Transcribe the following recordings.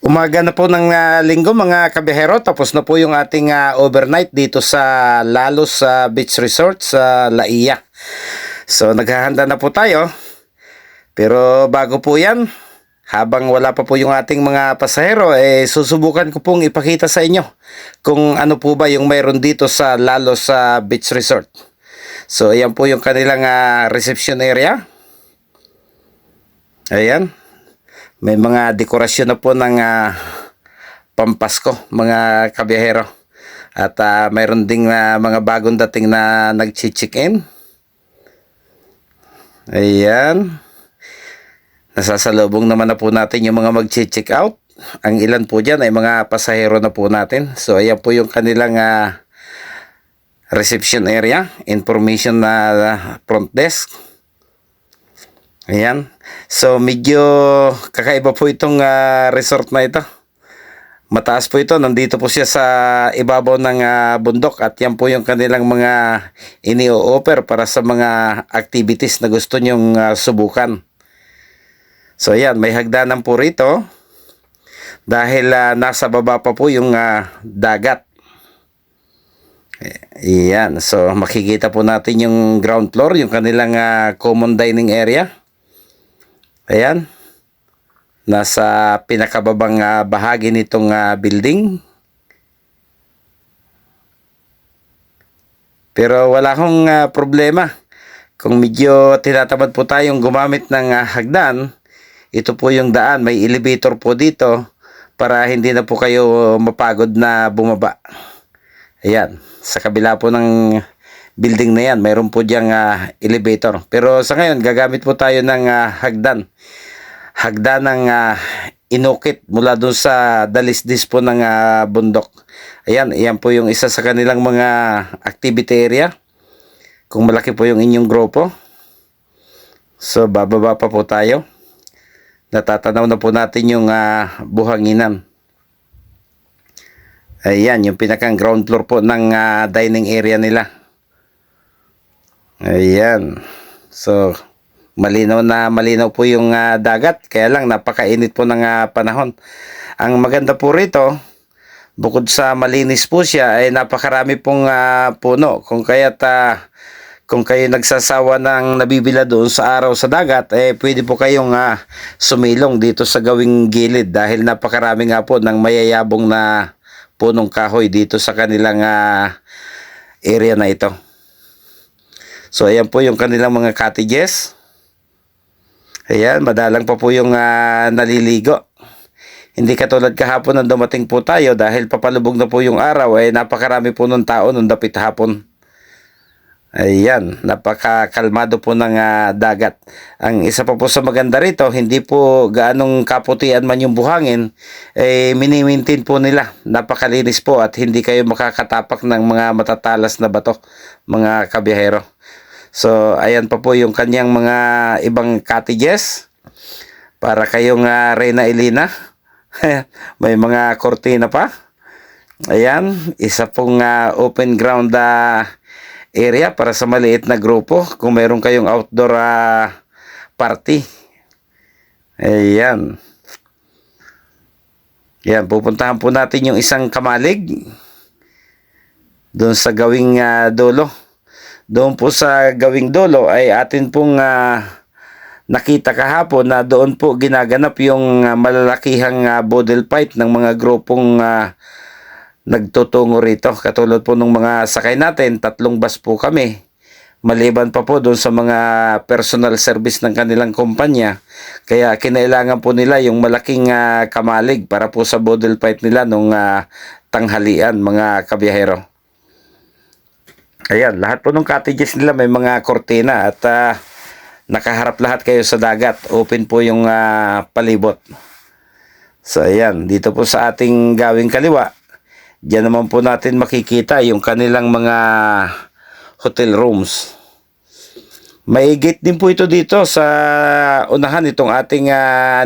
Umaga na po ng linggo mga kabihero, tapos na po yung ating overnight dito sa Lalos Beach Resort sa Laia. So naghahanda na po tayo. Pero bago po yan, habang wala pa po yung ating mga pasahero, susubukan ko pong ipakita sa inyo kung ano po ba yung mayroon dito sa Lalos Beach Resort. So ayan po yung kanilang reception area. Ayan. May mga dekorasyon na po ng Pampasko mga kabiyahero. At mayroon ding mga bagong dating na nag-check-in. Ayan. Nasasalubong naman na po natin yung mga mag-check out. Ang ilan po dyan ay mga pasahero na po natin. So ayan po yung kanilang reception area. Information na front desk. Ayan. So medyo kakaiba po itong resort na ito. Mataas po ito. Nandito po siya sa ibabaw ng bundok. At yan po yung kanilang mga ini-offer para sa mga activities na gusto nyong subukan. So ayan, may hagdanan po rito. Dahil nasa baba pa po yung dagat. Ayan. So makikita po natin yung ground floor. Yung kanilang common dining area. Ayan. Nasa pinakababang bahagi nitong building. Pero wala akong problema. Kung medyo tinatamad po tayong gumamit ng hagdan, ito po yung daan. May elevator po dito para hindi na po kayo mapagod na bumaba. Ayan. Sa kabila po ng building na yan, mayroon po diyang elevator. Pero sa ngayon, gagamit po tayo ng hagdan. Hagdan ng inukit mula doon sa dalisdis po ng bundok. Ayan, ayan po yung isa sa kanilang mga activity area. Kung malaki po yung inyong grupo. So, bababa pa po tayo. Natatanaw na po natin yung buhanginan. Ayan, yung pinakang ground floor po ng dining area nila. Ayan. So, malinaw po yung dagat. Kaya lang, napakainit po ng panahon. Ang maganda po rito, bukod sa malinis po siya, ay napakarami pong puno. Kung kayo nagsasawa ng nabibila doon sa araw sa dagat, pwede po kayong sumilong dito sa gawing gilid. Dahil napakarami nga po ng mayayabong na punong kahoy dito sa kanilang area na ito. So ayan po yung kanilang mga cottages. Ayan, madalang pa po yung naliligo. Hindi katulad kahapon nang dumating po tayo dahil papalubog na po yung araw, napakarami po ng tao nung dapit hapon. Ayan, napakakalmado po ng dagat. Ang isa pa po sa maganda rito, hindi po gaanong kaputian man yung buhangin, mini-maintain po nila. Napakalinis po at hindi kayo makakatapak ng mga matatalas na bato, mga kabiyahero. So, ayan pa po yung kanyang mga ibang cottages para kayong Reyna Elena. May mga kortina pa. Ayan, isa pong open ground area para sa maliit na grupo kung mayroon kayong outdoor party. Ayan. Ayan, pupuntahan po natin yung isang kamalig doon sa gawing dulo. Doon po sa gawing dulo ay atin pong nakita kahapon na doon po ginaganap yung malalakihang bodel fight ng mga grupong nagtutungo rito. Katulad po ng mga sakay natin, 3 bus po kami. Maliban pa po doon sa mga personal service ng kanilang kumpanya. Kaya kinailangan po nila yung malaking kamalig para po sa bodel fight nila nung tanghalian, mga kabiyahero. Ayan, lahat po ng cottages nila may mga kortina at nakaharap lahat kayo sa dagat. Open po yung palibot. So ayan, dito po sa ating gawing kaliwa, diyan naman po natin makikita yung kanilang mga hotel rooms. May gate din po ito dito sa unahan itong ating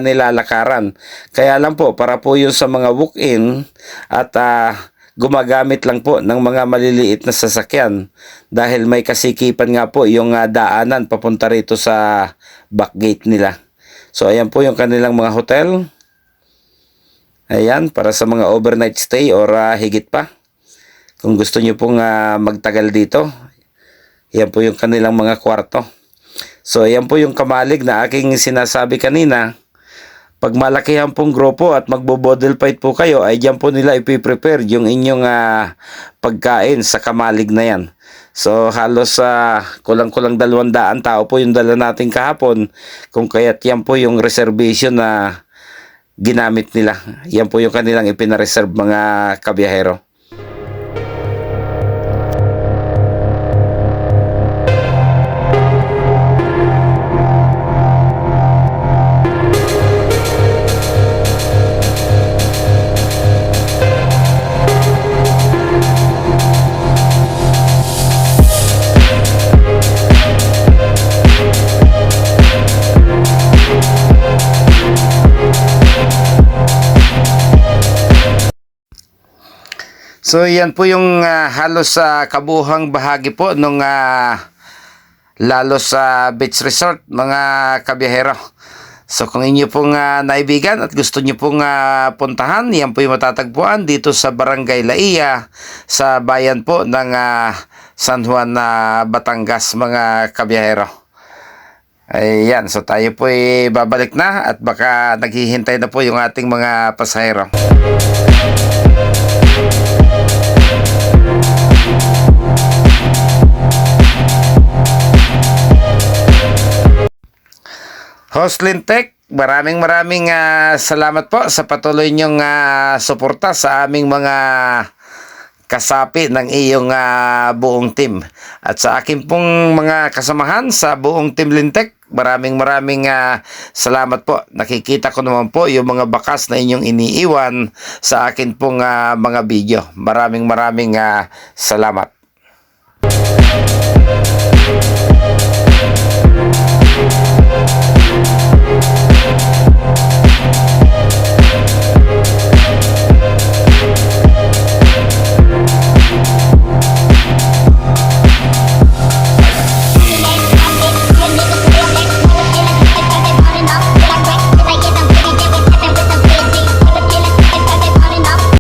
nilalakaran. Kaya lang po, para po yun sa mga walk-in at gumagamit lang po ng mga maliliit na sasakyan dahil may kasikipan nga po yung daanan papunta rito sa back gate nila. So ayan po yung kanilang mga hotel. Ayan, para sa mga overnight stay or higit pa. Kung gusto nyo pong magtagal dito, yan po yung kanilang mga kwarto. So, yan po yung kamalig na aking sinasabi kanina. Pag malakihan pong grupo at magbo-bottle fight po kayo, ay dyan po nila ipiprepare yung inyong pagkain sa kamalig na yan. So, halos kulang-kulang 200 tao po yung dala natin kahapon. Kung kaya't yan po yung reservation na ginamit nila. Yan po yung kanilang ipinareserve mga kabiyahero. So yan po yung halos sa kabuhang bahagi po nung lalo sa beach resort mga kabiyahero. So kung inyo pong naibigan at gusto nyo pong puntahan, yan po yung matatagpuan dito sa Barangay Laia sa bayan po ng San Juan na Batangas mga kabiyahero. Ayan, so tayo po babalik na at baka naghihintay na po yung ating mga pasahero. Host Lintek, maraming salamat po sa patuloy niyong suporta sa aming mga kasapi ng iyong buong team. At sa akin pong mga kasamahan sa buong team Lintek, maraming salamat po. Nakikita ko naman po yung mga bakas na inyong iniiwan sa akin pong mga video. Maraming salamat.